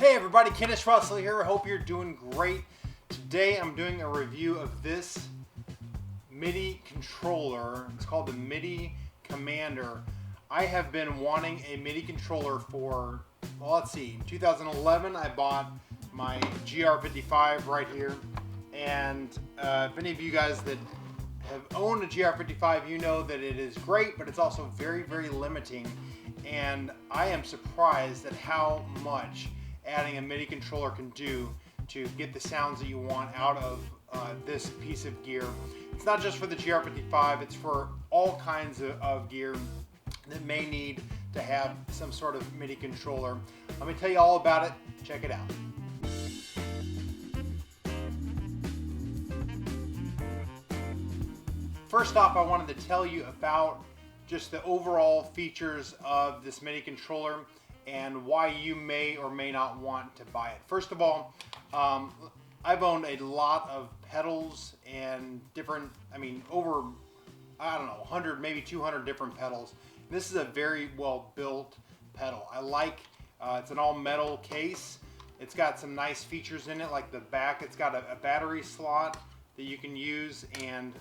Hey everybody, Kennis Russell here. I hope you're doing great. Today I'm doing a review of this MIDI controller. It's called the MIDI Commander. I have been wanting a MIDI controller for, well, let's see, in 2011 I bought my GR55 right here. And if any of you guys that have owned a GR55, you know that it is great, but it's also very, very limiting. And I am surprised at how much adding a MIDI controller can do to get the sounds that you want out of this piece of gear. It's not just for the GR55, it's for all kinds of gear that may need to have some sort of MIDI controller. Let me tell you all about it. Check it out. First off, I wanted to tell you about just the overall features of this MIDI controller and why you may or may not want to buy it. First of all, I've owned a lot of pedals and different, over, I don't know, 100, maybe 200 different pedals. This is a very well built pedal. I like, it's an all metal case. It's got some nice features in it, like the back, it's got a battery slot that you can use, and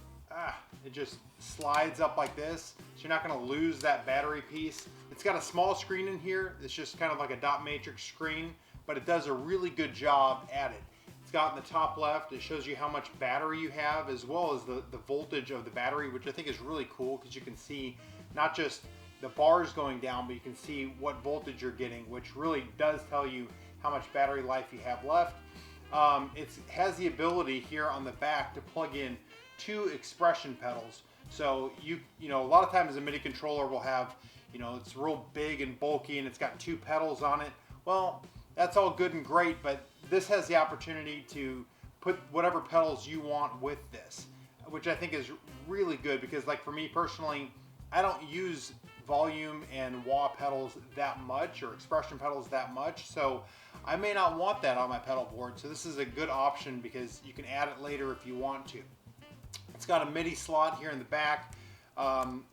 it just slides up like this, so you're not going to lose that battery piece. It's got a small screen in here. It's just kind of like a dot matrix screen, but it does a really good job at it. It's got in the top left, it shows you how much battery you have, as well as the voltage of the battery, which I think is really cool because you can see not just the bars going down, but you can see what voltage you're getting, which really does tell you how much battery life you have left. It has the ability here on the back to plug in 2 expression pedals. So you know, a lot of times a MIDI controller will have, it's real big and bulky and it's got 2 pedals on it. Well, that's all good and great, but this has the opportunity to put whatever pedals you want with this, which I think is really good because, like, for me personally, I don't use volume and wah pedals that much, or expression pedals that much, so I may not want that on my pedal board. So this is a good option because you can add it later if you want to. It's got a MIDI slot here in the back.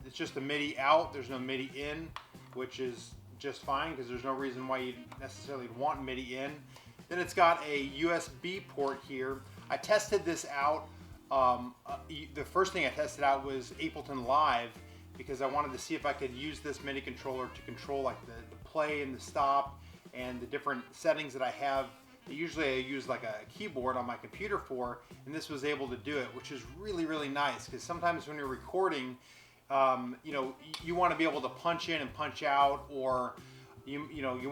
It's just a MIDI out. There's no MIDI in, which is just fine because there's no reason why you necessarily want MIDI in. Then it's got a USB port here. I tested this out. The first thing I tested out was Ableton Live because I wanted to see if I could use this MIDI controller to control like the play and the stop and the different settings that I have. Usually I use like a keyboard on my computer for, and this was able to do it, which is really, really nice because sometimes when you're recording, you want to be able to punch in and punch out, or you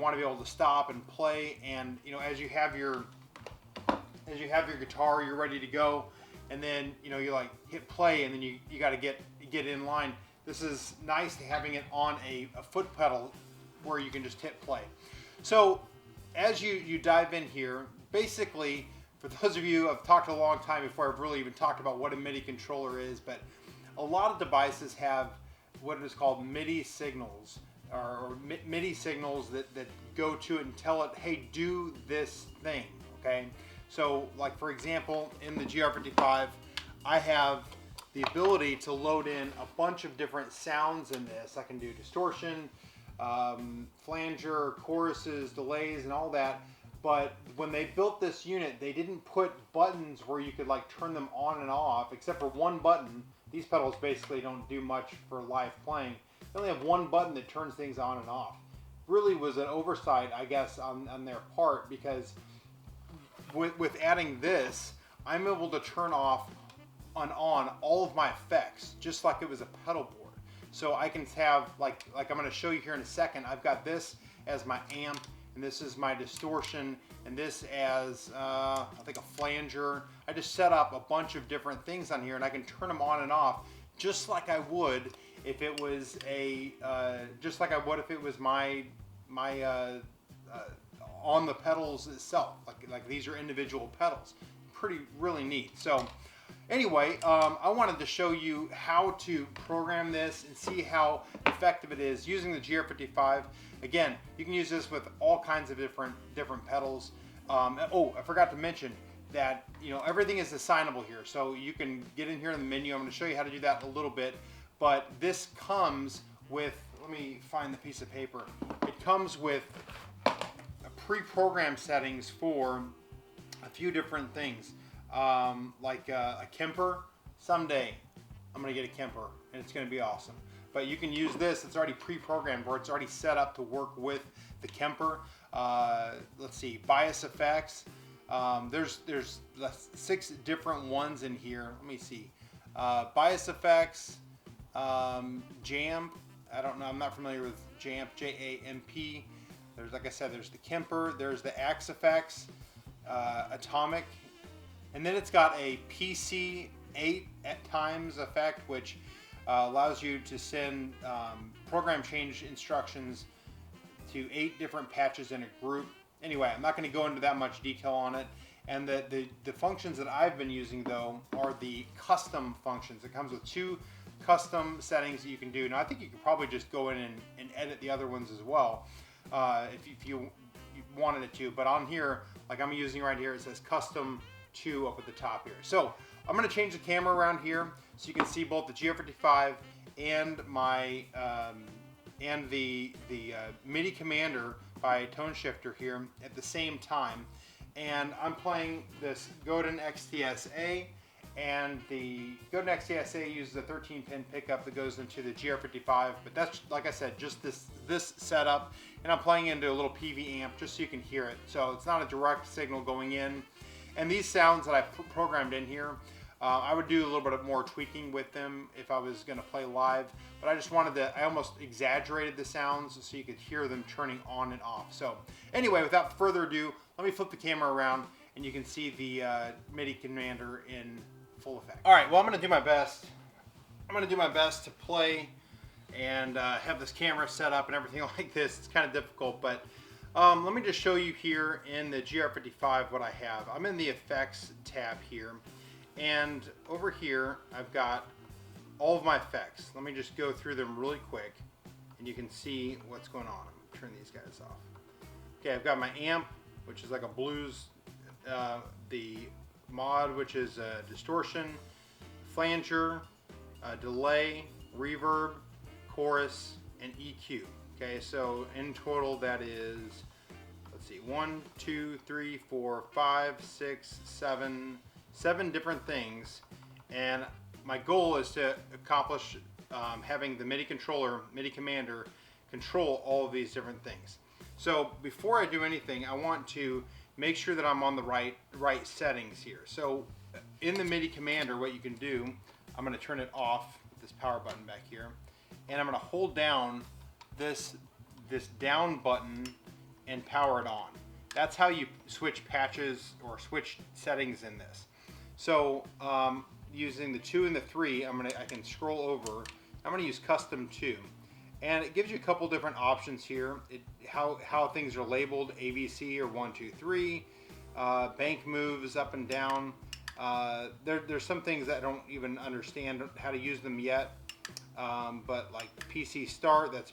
want to be able to stop and play, and as you have your guitar, you're ready to go, and then you like hit play, and then you got to get in line. This is nice having it on a foot pedal where you can just hit play. So as you dive in here, basically, for those of you, I've talked a long time before I've really even talked about what a MIDI controller is, but a lot of devices have what is called MIDI signals, or MIDI signals that go to it and tell it, hey, do this thing, okay? So, like, for example, in the GR55, I have the ability to load in a bunch of different sounds in this. I can do distortion, flanger, choruses, delays, and all that. But when they built this unit, they didn't put buttons where you could like turn them on and off, except for one button. These pedals basically don't do much for live playing. They only have one button that turns things on and off. Really was an oversight, I guess, on their part, because with adding this, I'm able to turn off and on all of my effects, just like it was a pedal board. So I can have, like I'm going to show you here in a second, I've got this as my amp, and this is my distortion, and this as, I think, a flanger. I just set up a bunch of different things on here, and I can turn them on and off, just like I would if it was my on the pedals itself. Like these are individual pedals. Really neat. So anyway, I wanted to show you how to program this and see how effective it is using the GR55. Again, you can use this with all kinds of different pedals. Oh, I forgot to mention that everything is assignable here. So you can get in here in the menu. I'm going to show you how to do that in a little bit. But this comes with, let me find the piece of paper. It comes with a pre-programmed settings for a few different things, like a KEMPER. Someday I'm gonna get a KEMPER and it's gonna be awesome. But you can use this, it's already pre-programmed where it's already set up to work with the KEMPER. Let's see, bias effects. There's 6 different ones in here. Let me see. Bias effects, JamUp. I don't know, I'm not familiar with JamUp, J-A-M-P. There's, like I said, there's the KEMPER, there's the Axe effects, Atomic, and then it's got a PC 8 at times effect, which allows you to send program change instructions to 8 different patches in a group. Anyway, I'm not going to go into that much detail on it. And the functions that I've been using, though, are the custom functions. It comes with 2 custom settings that you can do. Now, I think you could probably just go in and edit the other ones as well if you wanted it to. But on here, like I'm using right here, it says custom 2 up at the top here. So I'm going to change the camera around here so you can see both the GR55 and my the MIDI Commander by Tone Shifter here at the same time. And I'm playing this Godin XTSA, and the Godin XTSA uses a 13-pin pickup that goes into the GR55, but that's, like I said, just this setup, and I'm playing into a little PV amp just so you can hear it. So it's not a direct signal going in. And these sounds that I programmed in here, I would do a little bit more tweaking with them if I was going to play live, but I just wanted to, I almost exaggerated the sounds so you could hear them turning on and off. So anyway, without further ado, let me flip the camera around and you can see the MIDI Commander in full effect. All right, well, I'm going to do my best. I'm going to do my best to play and have this camera set up and everything like this. It's kind of difficult, but let me just show you here in the GR55 what I have. I'm in the effects tab here, and over here I've got all of my effects. Let me just go through them really quick and you can see what's going on. I'm going to turn these guys off. Okay, I've got my amp, which is like a blues, the mod, which is a distortion, flanger, delay, reverb, chorus, and EQ. Okay, so in total that is, let's see, 1, 2, 3, 4, 5, 6, 7 different things. And my goal is to accomplish having the MIDI controller, MIDI Commander, control all of these different things. So before I do anything, I want to make sure that I'm on the right settings here. So in the MIDI Commander, what you can do, I'm going to turn it off with this power button back here, and I'm going to hold down this down button and power it on. That's how you switch patches or switch settings in this. So using the 2 and the 3, I can scroll over. I'm going to use custom 2. And it gives you a couple different options here. How things are labeled, AVC or 1, 2, 3. Bank moves up and down. There's some things that I don't even understand how to use them yet. But like PC start, that's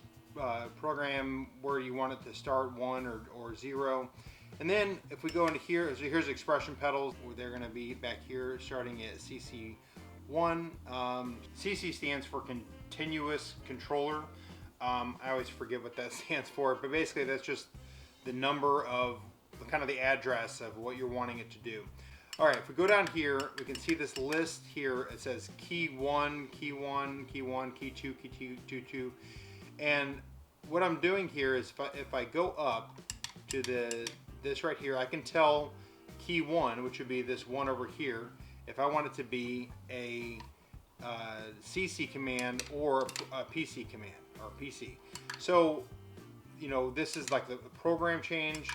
program where you want it to start 1 or 0. And then if we go into here, so here's expression pedals. They're going to be back here starting at CC1. CC stands for continuous controller. I always forget what that stands for, but basically that's just the number of kind of the address of what you're wanting it to do. All right, if we go down here, we can see this list here. It says key 1, key 1, key 1, key 2, key 2, 2. And what I'm doing here is if I go up to this right here, I can tell key 1, which would be this one over here, if I want it to be a CC command or a PC command or PC. So, you know, this is like the program change,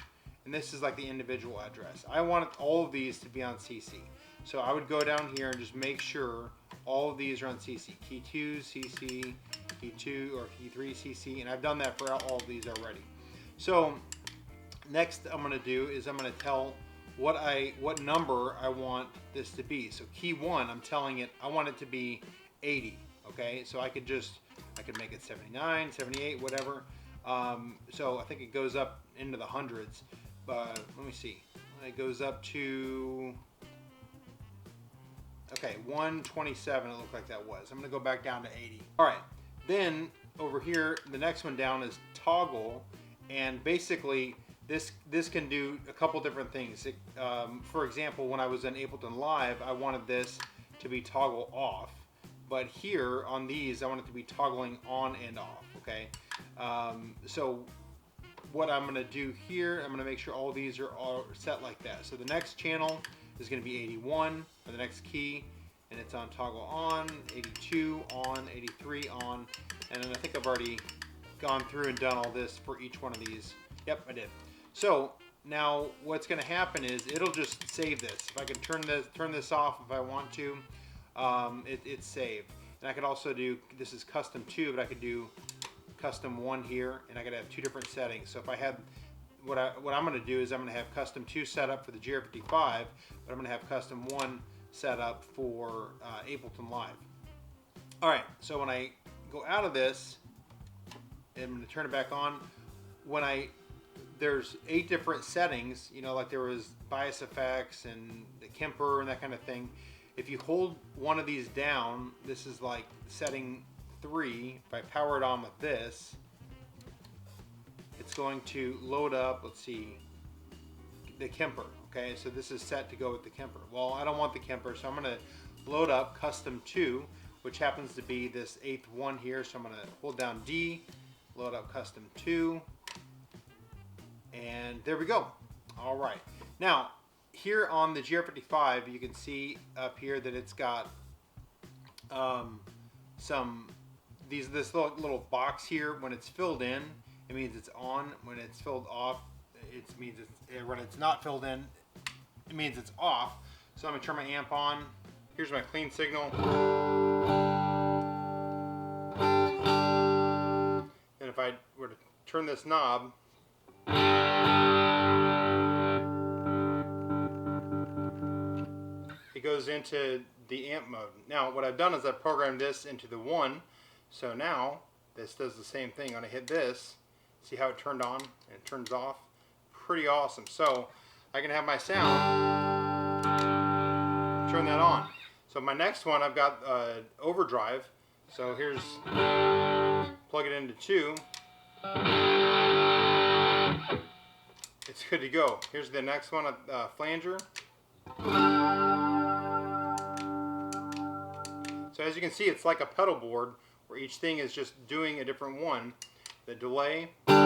and this is like the individual address. I want all of these to be on CC. So I would go down here and just make sure all of these are on CC. Key 2, CC, key 2, or key 3, CC, and I've done that for all of these already. So next I'm going to do is I'm going to tell what number I want this to be. So key 1, I'm telling it I want it to be 80. Okay, so I could make it 79, 78, whatever. So I think it goes up into the hundreds. But let me see. It goes up to, okay, 127 it looked like that was. I'm going to go back down to 80. All right, then over here, the next one down is toggle. And basically, this can do a couple different things. For example, when I was in Ableton Live, I wanted this to be toggle off, but here on these I want it to be toggling on and off. Okay, so what I'm going to do here, I'm going to make sure all these are all set like that. So the next channel is going to be 81 for the next key, and it's on toggle on, 82 on, 83 on, and then I think I've already gone through and done all this for each one of these. Yep, I did. So now what's going to happen is it'll just save this. If I can turn this off if I want to, it's saved. And I could also do, this is custom 2, but I could do custom 1 here, and I could have 2 different settings. So if I had, what I'm going to do is I'm going to have custom 2 set up for the GR55, but I'm going to have custom 1 set up for Ableton Live. All right, so when I go out of this, I'm going to turn it back on. There's 8 different settings, you know, like there was bias effects and the KEMPER and that kind of thing. If you hold one of these down, this is like setting 3. If I power it on with this, it's going to load up, let's see, the KEMPER. Okay, so this is set to go with the KEMPER. Well, I don't want the KEMPER, so I'm going to load up custom 2, which happens to be this 8th one here. So I'm going to hold down D, load up custom 2, and there we go. All right, now here on the GR55 you can see up here that it's got this little box here. When it's filled in, it means it's on. When it's filled off, it means it's, when it's not filled in, it means it's off. So I'm gonna turn my amp on. Here's my clean signal. And if I were to turn this knob, it goes into the amp mode. Now what I've done is I've programmed this into the 1, so now this does the same thing. When I hit this, see how it turned on and it turns off? Pretty awesome. So I can have my sound, turn that on. So my next one, I've got overdrive. So here's, plug it into 2. It's good to go. Here's the next one, flanger. So as you can see, it's like a pedal board where each thing is just doing a different one. The delay, it's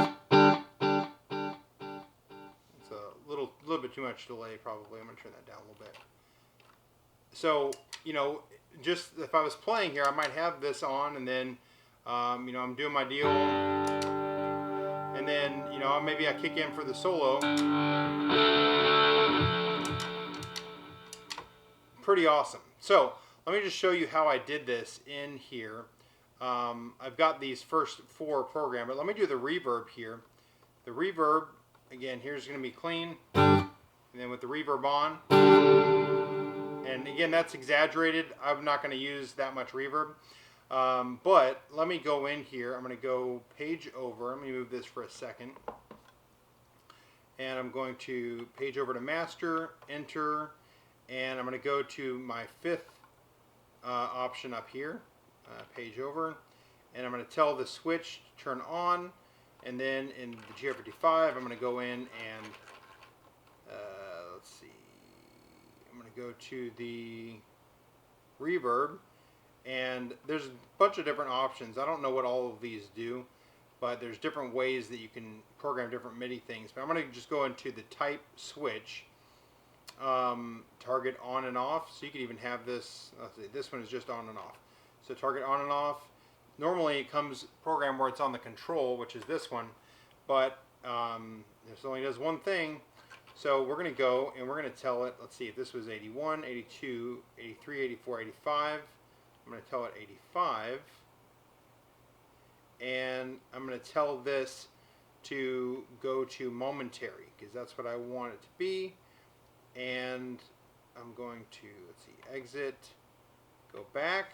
a little bit too much delay probably. I'm gonna turn that down a little bit. So, you know, just if I was playing here, I might have this on, and then, you know, I'm doing my deal, and then, you know, maybe I kick in for the solo. Pretty awesome. So let me just show you how I did this in here. I've got these first 4 programmed, but let me do the reverb here. The reverb, again, here's going to be clean, and then with the reverb on, and again, that's exaggerated. I'm not going to use that much reverb, but let me go in here. I'm going to go page over. Let me move this for a second, and I'm going to page over to master, enter, and I'm going to go to my 5th option up here, page over, and I'm going to tell the switch to turn on, and then in the GR55 I'm going to go in and let's see, I'm going to go to the reverb, and there's a bunch of different options. I don't know what all of these do, but there's different ways that you can program different MIDI things. But I'm going to just go into the type switch, target on and off. So you can even have this, let's see, this one is just on and off. So target on and off. Normally it comes programmed where it's on the control, which is this one, but this only does one thing. So we're going to go and we're going to tell it, let's see, if this was 81, 82, 83, 84, 85, I'm going to tell it 85, and I'm going to tell this to go to momentary, because that's what I want it to be. And I'm going to, let's see, exit, go back,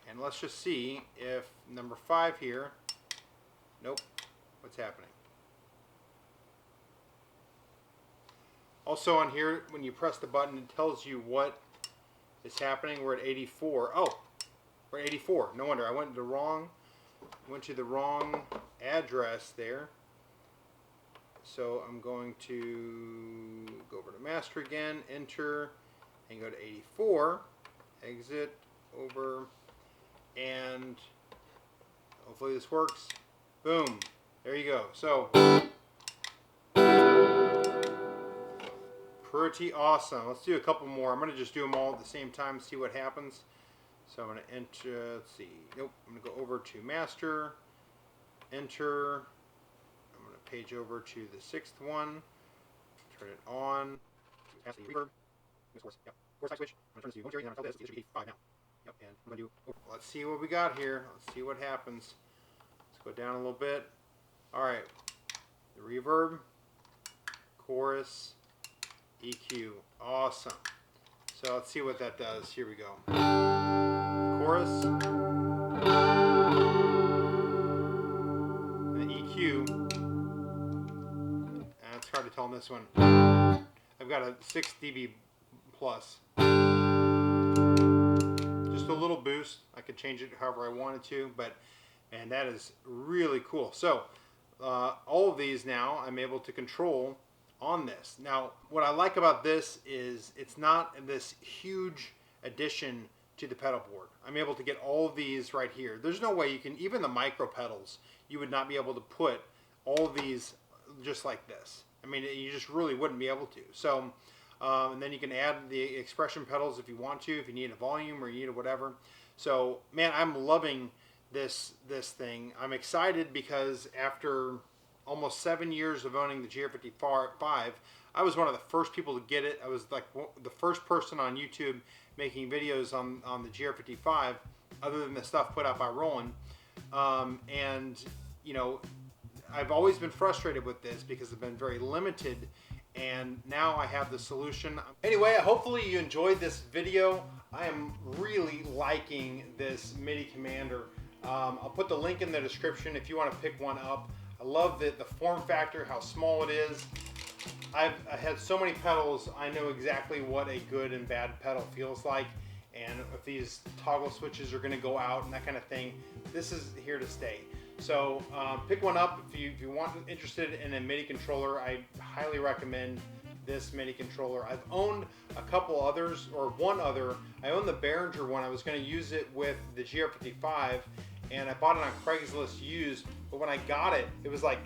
and let's just see if number 5 here, nope, what's happening? Also on here, when you press the button, it tells you what is happening. We're at 84. Oh, we're at 84. No wonder. I went to the wrong address there. So I'm going to go over to master again, enter, and go to 84, exit, over, and hopefully this works. Boom, there you go. So pretty awesome. Let's do a couple more. I'm going to just do them all at the same time, see what happens. So I'm going to enter, let's see, nope, I'm going to go over to master, enter, I'm going to page over to the 6th one, turn it on, pass the reverb, force I switch, I'm going to turn this to 1 and I'll tell this, it's 85 now. Yep, and I'm going to do, let's see what we got here, let's see what happens. Let's go down a little bit. Alright, the reverb, chorus, EQ, awesome. So let's see what that does, here we go. Chorus, and the EQ, and it's hard to tell on this one. I've got a 6 dB plus. Just a little boost. I could change it however I wanted to, but man, that is really cool. So all of these now I'm able to control on this. Now what I like about this is it's not this huge addition to the pedal board. I'm able to get all of these right here. There's no way you can, even the micro pedals, you would not be able to put all of these just like this. I mean, you just really wouldn't be able to. So, and then you can add the expression pedals if you want to, if you need a volume or you need a whatever. So, man, I'm loving this thing. I'm excited because after almost 7 years of owning the GR55, I was one of the first people to get it. I was like the first person on YouTube making videos on the GR55, other than the stuff put out by Roland. And you know, I've always been frustrated with this because it's been very limited, and now I have the solution. Anyway, hopefully you enjoyed this video. I am really liking this MIDI Commander. I'll put the link in the description if you want to pick one up. I love the form factor, how small it is. I had so many pedals, I know exactly what a good and bad pedal feels like, and if these toggle switches are going to go out and that kind of thing, this is here to stay. So pick one up if you want, interested in a MIDI controller. I highly recommend this MIDI controller. I've owned a couple others, or one other. I own the Behringer one. I was going to use it with the GR55, and I bought it on Craigslist used, but when I got it, it was like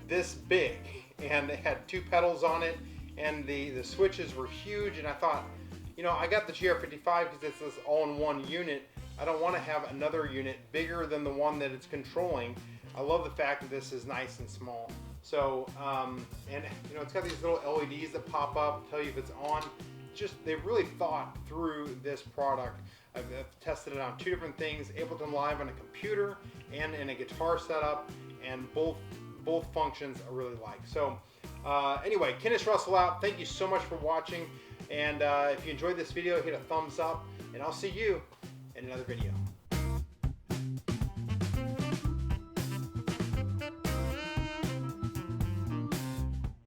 this big, and it had 2 pedals on it, and the switches were huge, and I thought, you know, I got the GR55 because it's this all-in-one unit. I don't want to have another unit bigger than the one that it's controlling. I love the fact that this is nice and small. So, and you know, it's got these little LEDs that pop up, tell you if it's on. Just, they really thought through this product. I've tested it on 2 different things, Ableton Live on a computer and in a guitar setup, and both functions I really like. So anyway, Kennis Russell out. Thank you so much for watching, and if you enjoyed this video, hit a thumbs up, and I'll see you in another video.